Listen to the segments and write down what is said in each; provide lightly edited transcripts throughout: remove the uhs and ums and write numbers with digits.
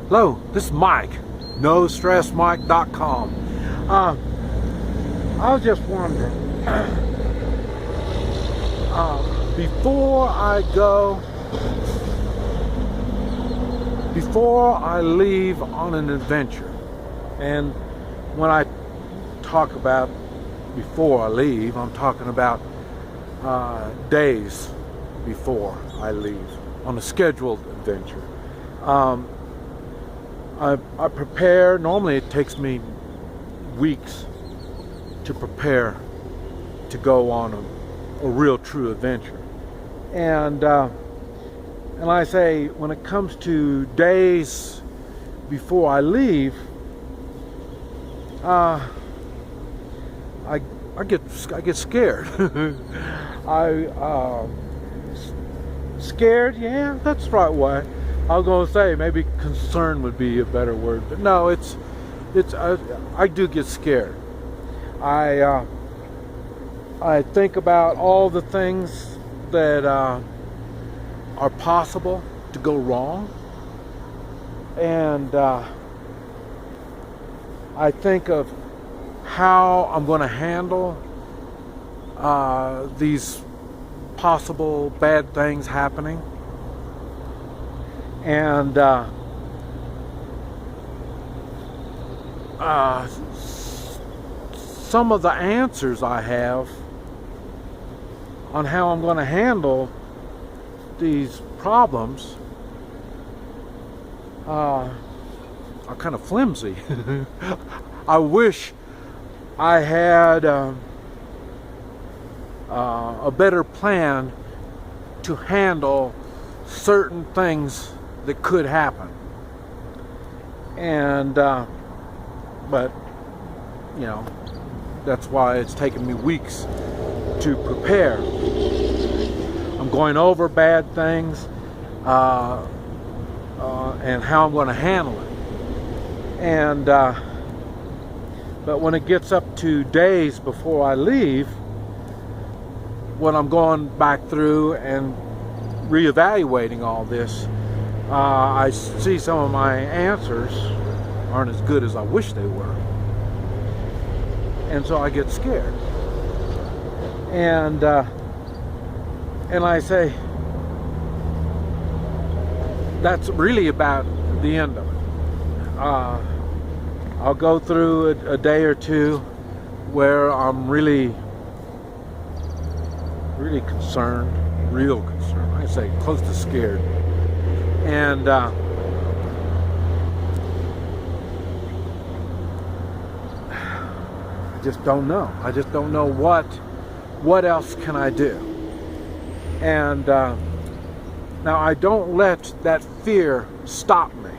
Hello, this is Mike, NoStressMike.com. I was just wondering, before I leave on an adventure, and when I talk about before I leave, I'm talking about days before I leave on a scheduled adventure. I prepare. Normally it takes me weeks to prepare to go on a real true adventure, and I say, when it comes to days before I leave, I get scared. Scared, yeah, that's the right way. I was going to say maybe concern would be a better word, but no, I do get scared. I think about all the things that are possible to go wrong, and I think of how I'm going to handle these possible bad things happening, and some of the answers I have on how I'm going to handle these problems are kind of flimsy. I wish I had a better plan to handle certain things that could happen, and but you know, that's why it's taken me weeks to prepare. I'm going over bad things and how I'm going to handle it, and but when it gets up to days before I leave, when I'm going back through and reevaluating all this, I see some of my answers aren't as good as I wish they were, and so I get scared, and I say, that's really about the end of it. I'll go through a day or two where I'm really concerned, real concerned. I say close to scared, and I just don't know. I just don't know what else can I do. And now I don't let that fear stop me.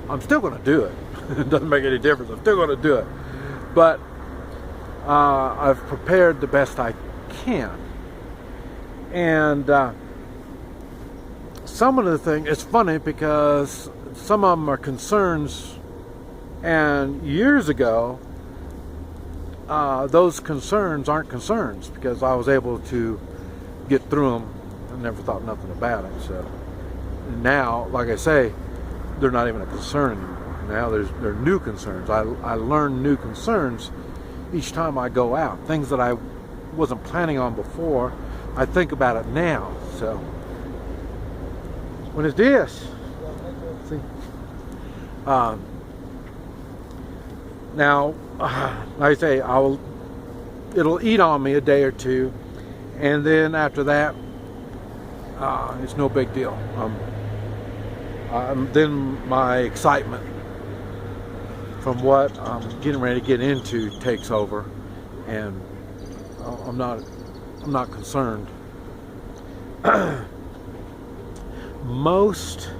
I'm still going to do it. It doesn't make any difference. I'm still going to do it. But I've prepared the best I can. And some of the things, it's funny because some of them are concerns, and years ago those concerns aren't concerns because I was able to get through them and never thought nothing about it. So now, like I say, they're not even a concern anymore. Now they're new concerns. I learn new concerns each time I go out. Things that I wasn't planning on before, I think about it now. So when it's this, see, now, like I say, it'll eat on me a day or two, and then after that, it's no big deal. Then my excitement from what I'm getting ready to get into takes over, and I'm not concerned. Most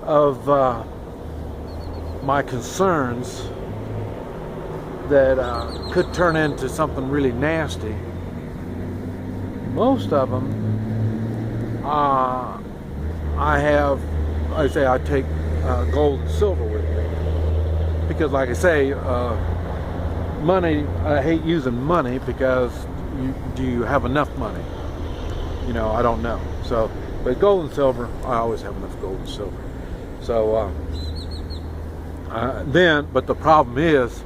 of my concerns that could turn into something really nasty, most of them I take gold and silver with me, because like I say, money, I hate using money because do you have enough money? You know, I don't know. So, but gold and silver, I always have enough gold and silver. So but the problem is,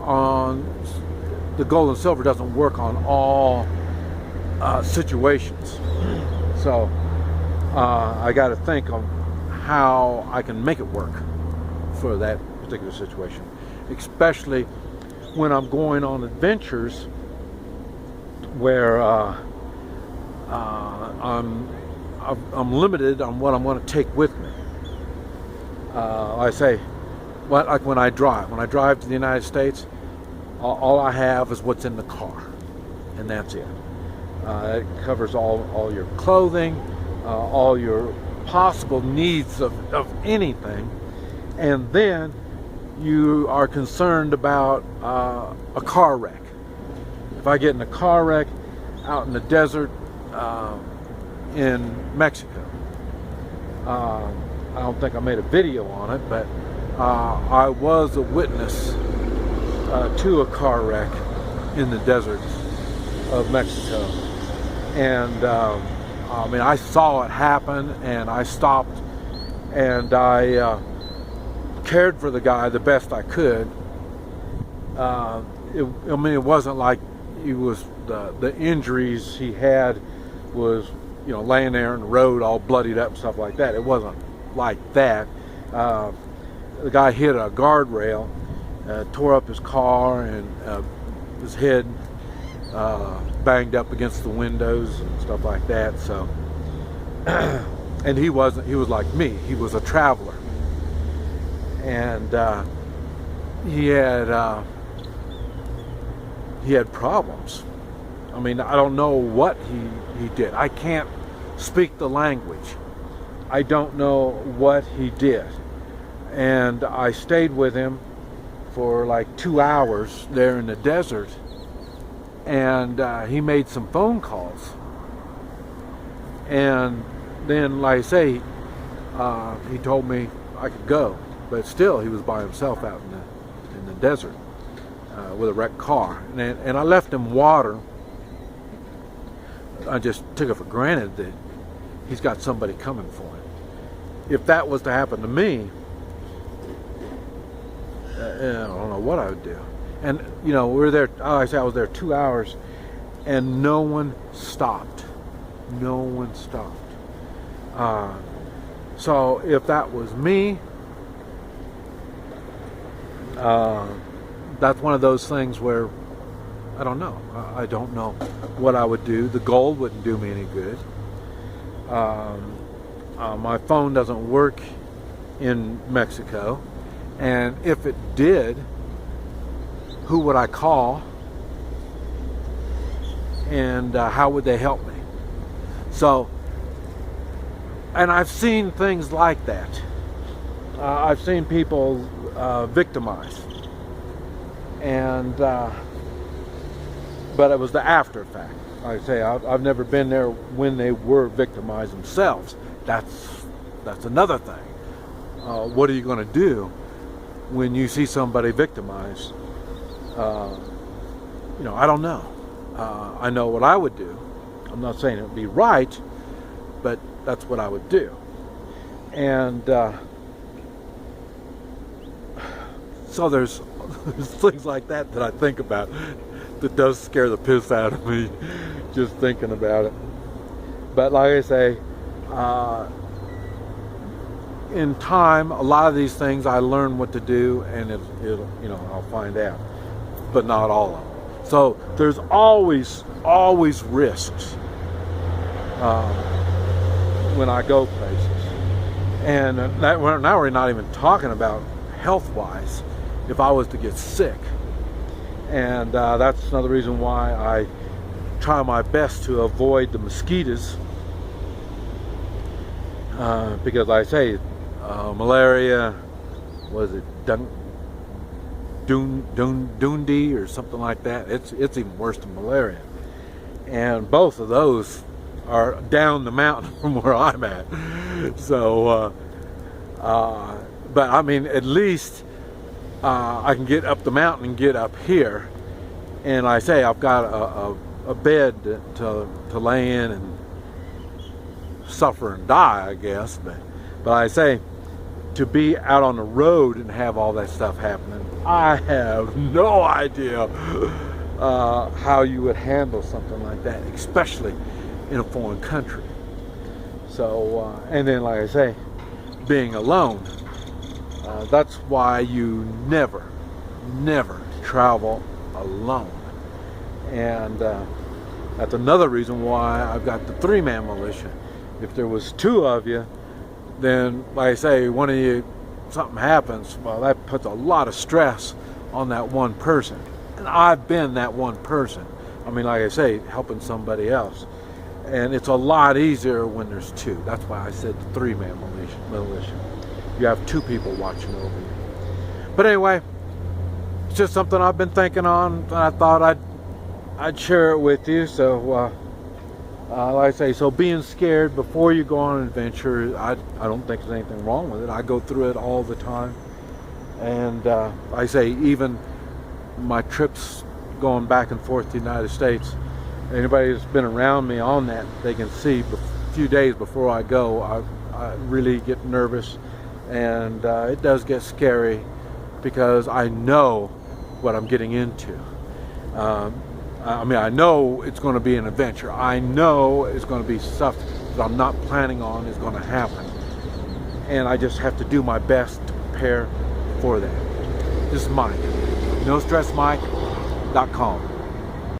on the gold and silver doesn't work on all situations. So I got to think on how I can make it work for that particular situation, especially when I'm going on adventures where I'm limited on what I'm going to take with me. I say, like when I drive to the United States, all I have is what's in the car, and that's it. It covers all your clothing, all your possible needs of anything, and then you are concerned about a car wreck. If I get in a car wreck out in the desert in Mexico, I don't think I made a video on it, but I was a witness to a car wreck in the deserts of Mexico. And I mean, I saw it happen, and I stopped, and I cared for the guy the best I could. I mean, it wasn't like he was the injuries he had was, you know, laying there in the road all bloodied up and stuff like that. It wasn't like that. The guy hit a guardrail, tore up his car, and his head banged up against the windows and stuff like that. So, and he was like me. He was a traveler, and he had problems. I mean, I don't know what he did. I can't speak the language. I don't know what he did. And I stayed with him for like 2 hours there in the desert, and he made some phone calls. And then, like I say, he told me I could go, but still he was by himself out in the desert with a wrecked car. And I left him water. I just took it for granted that he's got somebody coming for him. If that was to happen to me, I don't know what I would do. And you know, we were there. I was there 2 hours, and no one stopped. No one stopped. So if that was me, that's one of those things where I don't know. I don't know what I would do. The gold wouldn't do me any good. My phone doesn't work in Mexico, and if it did, who would I call, and how would they help me? So, and I've seen things like that. I've seen people victimized, and but it was the after fact. Like I say, I've never been there when they were victimized themselves. That's another thing. What are you going to do when you see somebody victimized? You know, I don't know. I know what I would do. I'm not saying it would be right, but that's what I would do. And so there's things like that I think about that does scare the piss out of me just thinking about it. But like I say, in time, a lot of these things I learn what to do, and it'll you know, I'll find out, but not all of them. So there's always risks when I go places, and now we're not even talking about health-wise. If I was to get sick, and that's another reason why I try my best to avoid the mosquitoes, because like I say, malaria, was it Dundee or something like that? It's even worse than malaria, and both of those are down the mountain from where I'm at. So, but I mean, at least I can get up the mountain and get up here, and I say I've got a bed to lay in and suffer and die, I guess. But I say, to be out on the road and have all that stuff happening, I have no idea how you would handle something like that, especially in a foreign country. So, and then, like I say, being alone, that's why you never travel alone. And that's another reason why I've got the 3-man militia. If there was 2 of you, then, like I say, one of you, something happens, well, that puts a lot of stress on that one person. And I've been that one person. I mean, like I say, helping somebody else. And it's a lot easier when there's 2. That's why I said the 3-man militia. You have 2 people watching over you. But anyway, it's just something I've been thinking on, and I thought I'd share it with you. So, like I say, so being scared before you go on an adventure, I don't think there's anything wrong with it. I go through it all the time. And like I say, even my trips going back and forth to the United States, anybody that's been around me on that, they can see a few days before I go, I really get nervous, and it does get scary because I know what I'm getting into. I mean, I know it's going to be an adventure. I know it's going to be stuff that I'm not planning on is going to happen, and I just have to do my best to prepare for that. This is Mike, NoStressMike.com.